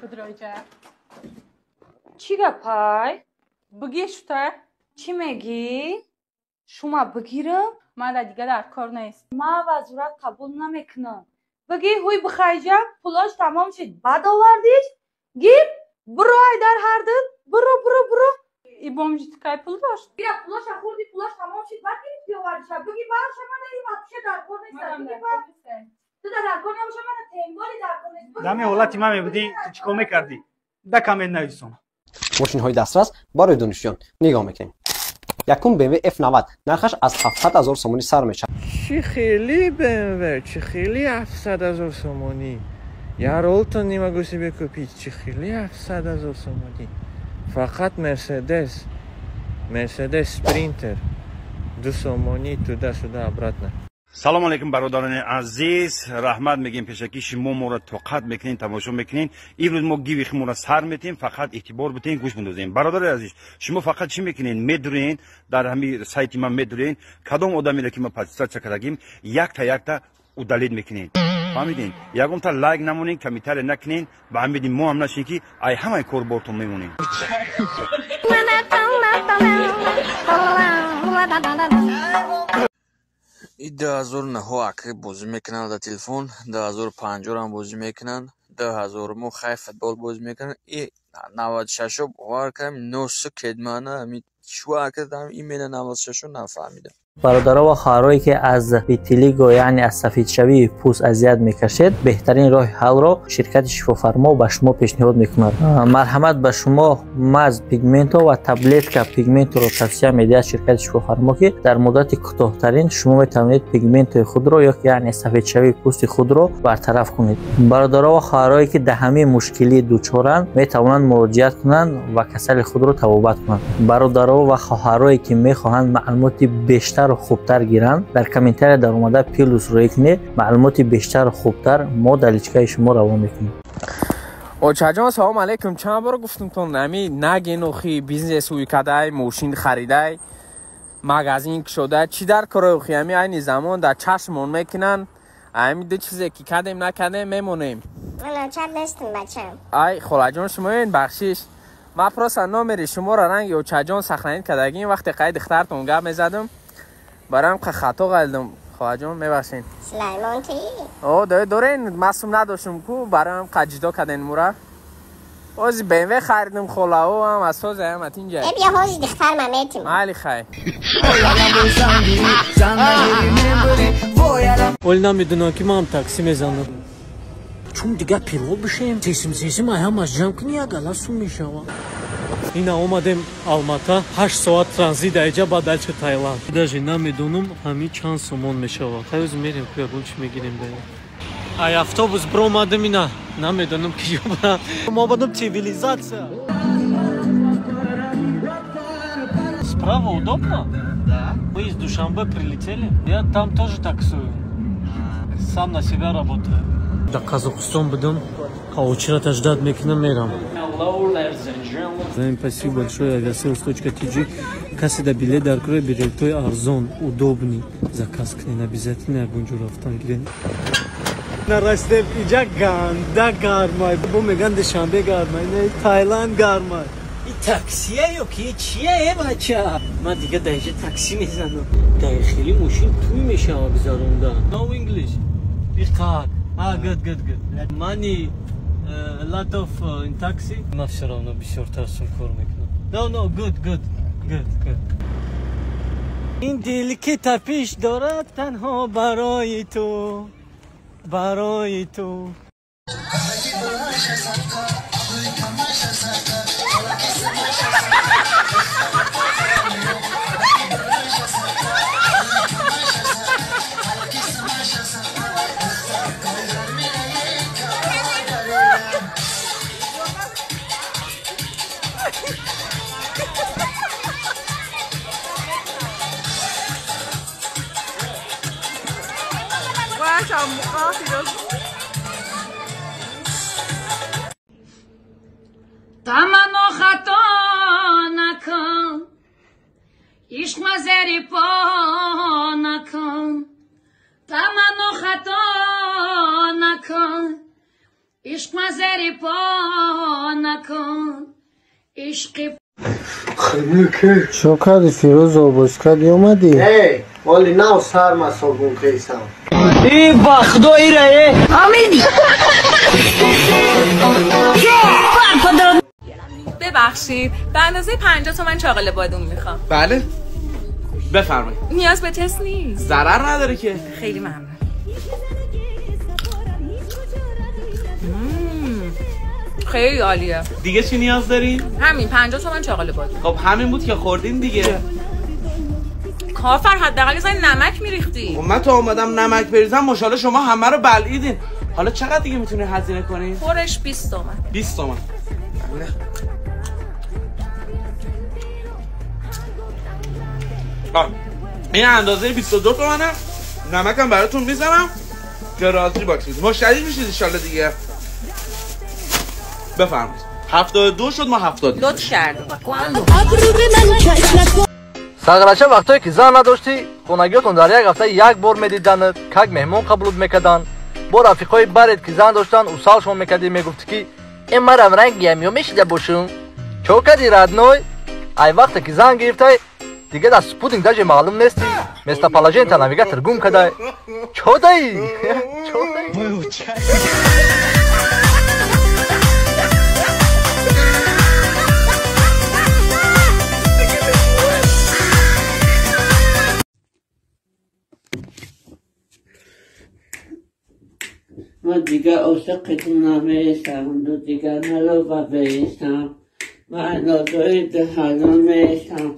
خودرویجا چی گپای؟ بگیش تا چی میگی؟ شما بگیرم؟ من دیگه در کار نیست. ما وزارت قبول نمیکنم. بگی هوی بخیجم پولاش تمام شد بعد آوردیش گیر برو ای در هر دن برو ای بامجی تکای پول داشت. بیا پولاش خوردی پولاش تمام شد بعد گیری آوردیش بگی باش من این وقتشه در کار نیست بگی باش تو در کار نباشه من تنبالی در کار نیست دمی حالتی من میبودی چیکار میکردی دکم نویسم ماشین های دسترس برای دانشجویان نگاه میکنیم. یکم BMW F90 نرخش از 700,000 سومانی سر میشه. چی خیلی BMW چی خیلی 700,000 سومانی یه رولتون نیمه گوشی بکوپید چی خیلی 700,000 سومانی فقط مرسدس سپرینتر 2 سومانی تو دست و عبرت نه. سلام علیکم برادران عزیز رحمت میگیم پیشکی شما ما را توقت میکنین تماشا میکنین امروز ما گیوی خمو را سر میتیم فقط اعتبار بتین گوش بندازین برادر عزیز شما فقط چی میکنین میدونین در همین سایت ما میدونین کدام آدمی را که ما پادکست کردیم یک تا удалить میکنین فهمیدین یکم تا لایک نمونین کمیتر نکنین و همین ما هم نشین که ای همه کار باتون میمونین این 2009 اکری بازی میکنن در تلفن 2005 هم بازی میکنن 2000 مو خیلی فوتبال بازی میکنن این 96 باور کنم نوسو کدمانه همین شو کردم ایمیل 96 نفهمیدم. برادرها و خواهرایی که از ویتیلیگو یعنی از سفید شوی پوست اذیت میکشید بهترین راه حل را شرکت شفافرما به شما پیشنهاد میکند. مرحمت به شما مز پیگمنتو و تبلت که پیگمنتو را توصیه میده از شرکت شفافرما که در مدت کوتاه‌ترین شما میتوانید پیگمنت خود را یعنی سفید شوی پوست خود را برطرف کنید. برادرها و خواهرایی که در همه مشکلی دچارند میتوانند مراجعه کنند و کسل خود را توبت کنند. برادرها و خواهرایی که میخواهند معلومات بیشتر و خوبتر گیرند در کامنتر در اومده پیلوس روی کنید معلومات بیشتر و خوبتر ما در لیچکای شما روان میکنیم. اوچا جان سلام علیکم چند بار گفتم تون نمی نگین اوخی بیزنس وی کدای موشین خریدای مغازین شده چی در کار اوخی همی این زمان در چشمون میکنن همین دو چیزی که کردیم نکردیم میمونیم. من چند نیستم بچم. ای خلا جان شما این بخشیش ما پروسا نامری شما را رنگ اوچا جان سخنین کدگین وقتی قید اختارتون گپ میزدم برام که خطا قلدم خواهر جان میبخشین سلیمان تی او دارین معصوم نداشتم کو برام قجدا کردین مورا اوزی BMW خریدم خلا او هم از تو زحمت اینجا بیا هوز دختر ما میتیم علی خیر ولی نمیدونم که ما هم تاکسی میزنم چون دیگه پیلوت بشیم سیسم هم از جمع کنی گلاسون میشوه. این اومدیم آلماتا 8 ساعت ترانزیت اینجا بعد دالچه تایلند даже نمیدونم همین چند سومون میشوه. خیلی میریم خیابون چی میگیریم بریم. ای автобус برو اومدم اینا نمیدونم کی برم ما будем цивилизация. Справа удобно? Да. Мы из Душанбе прилетели. Я там тоже таксую. Сам на себя работаю. До Казахстана будем. А очередь ждать мекнем. Спасибо большое, aviasales.tg. Касси да билет дар кори билетой арзон, удобный. Заказ кунин обязательно ягон ҷо рафтан гирин. Нарастем инҷа ганда гармай. Бо меган душанбе гармай, не Тайланд гармай. این تاکسیه یا که چیه بچه؟ من دیگه در اینجا تاکسی میزنم. داخلی ماشین توی میشه بگذارونده. No English. بیخاک. Good. Money a lot of in taxi. من все равно بسیار ترسم کار میکنم. No, good. این دلی که تپش دارد تنها برای تو. تمنا خطا نکن عشق مزری پا نکن تمنا خطا نکن عشق مزری پا نکن عشق شوکر فیروز و بسکدی اومدی؟ والی نو سر مساگون قیسم این بخدایی رایه آمیدی ببخشید به اندازه 50 تومن چاقال بادوم میخوام. بله بفرمایید. نیاز به تست نیست. ضرر نداره که. خیلی ممنون. خیلی عالیه. دیگه چی نیاز دارین؟ همین 50 تومن چاقال بادوم. خب همین بود که خوردین دیگه. کافر حداقل یه ذره نمک میریختی. خب من تا اومدم نمک بریزم ماشاءالله شما همه رو بلعیدین. حالا چقدر دیگه میتونین هزینه کنین؟ پرش 20 تومن. 20 تومن. این اندازه 22 تومنه. نمکم براتون میزنم که راضی باشید. مشتری میشید ان شاءالله دیگه. بفرمایید. 72 شد ما 70. لطف کردم. ساغرچه وقتایی که زن نداشتی خونگیتون در یک هفته یک بار میدیدند کک مهمون قبول میکردن با رفیقای برت که زن داشتن او سالشون میکردی میگفتی که این مرم رنگی هم یا میشیده باشون چوکدی ردنوی ای وقتی که زن گرفته دیگه در سپودینگ داجه معلوم نیستی مثل پالاجین تا نویگه گم کده چودایی من دیگه عاشقتون نمیشم دو دیگه نرو و بیشم من نازوی دهانا میشم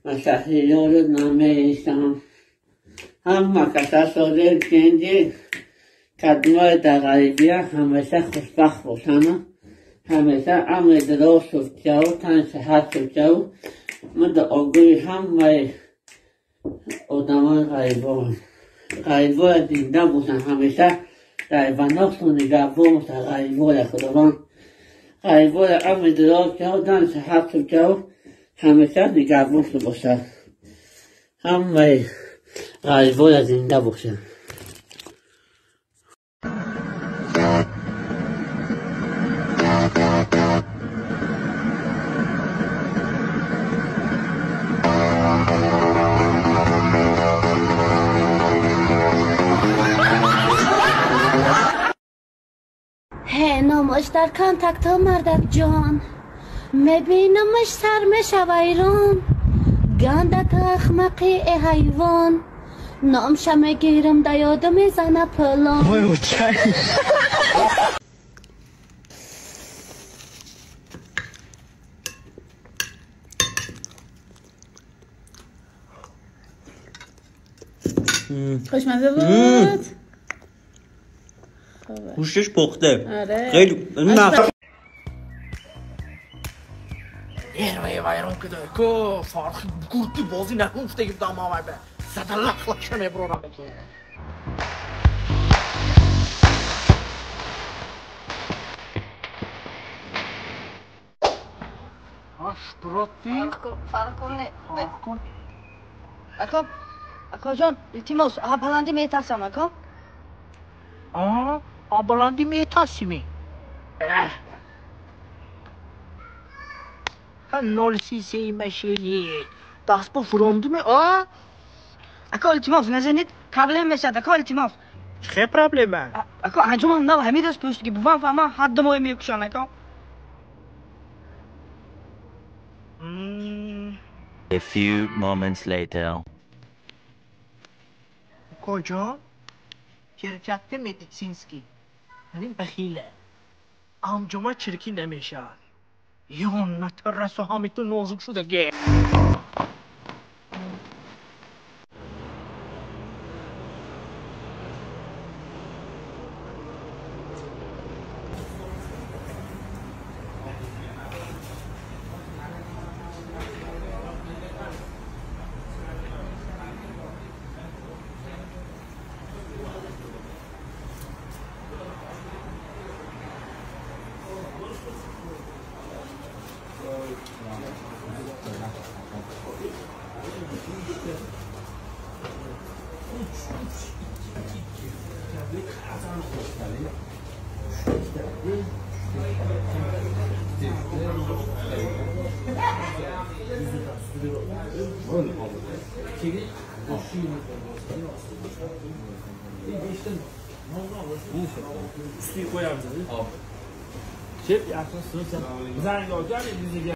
من شهریار نمیشم هم مکسه ساده گنجی کدمای در غریبی همیشه خوشبخت باشم همیشه امر دراز شد جو تن صحت شد جو من در آگوی همه آدمان غریبان زنده باشم همیشه غریباناتون نگهبان تا غریبان خداوند غریبان امر دراز جو تن صحت شد جو همیشه نگهبان باشه همه غریبان زنده باشه نامش در کانتکت ها مردک جان میبینمش سر میشه ویران گندک اخمقی ای حیوان نامشه میگیرم در یاد میزنه پلان خوشمزه بود. گوشتش پخته. آره. خیلی نه یه وایرون کده که فرخی گورتی بازی نکنفته گفتم آمده صد لخ لخ شمه برو را بکی Aż protiv. Akon. Akon جان Timos abhalandi metasam akon. Abhalandi metasimi. Nolsi sei meşeli. Das bu frondu mu? Akon Timos نزنید problem میشه akon Timos. چه پرابلمه؟ akon انجام نه همین دست پشت که بفهم فهمم حد مهم میکشن akon. A few moments later. کجا؟ شرکت مدیسینسکی. این بخیله. امجما چرکی نمیشه. یون نترسو همیتون نازک شده گه. Üstüyü koyar mısınız? Şef yakın sınıf. Güzel yol gel.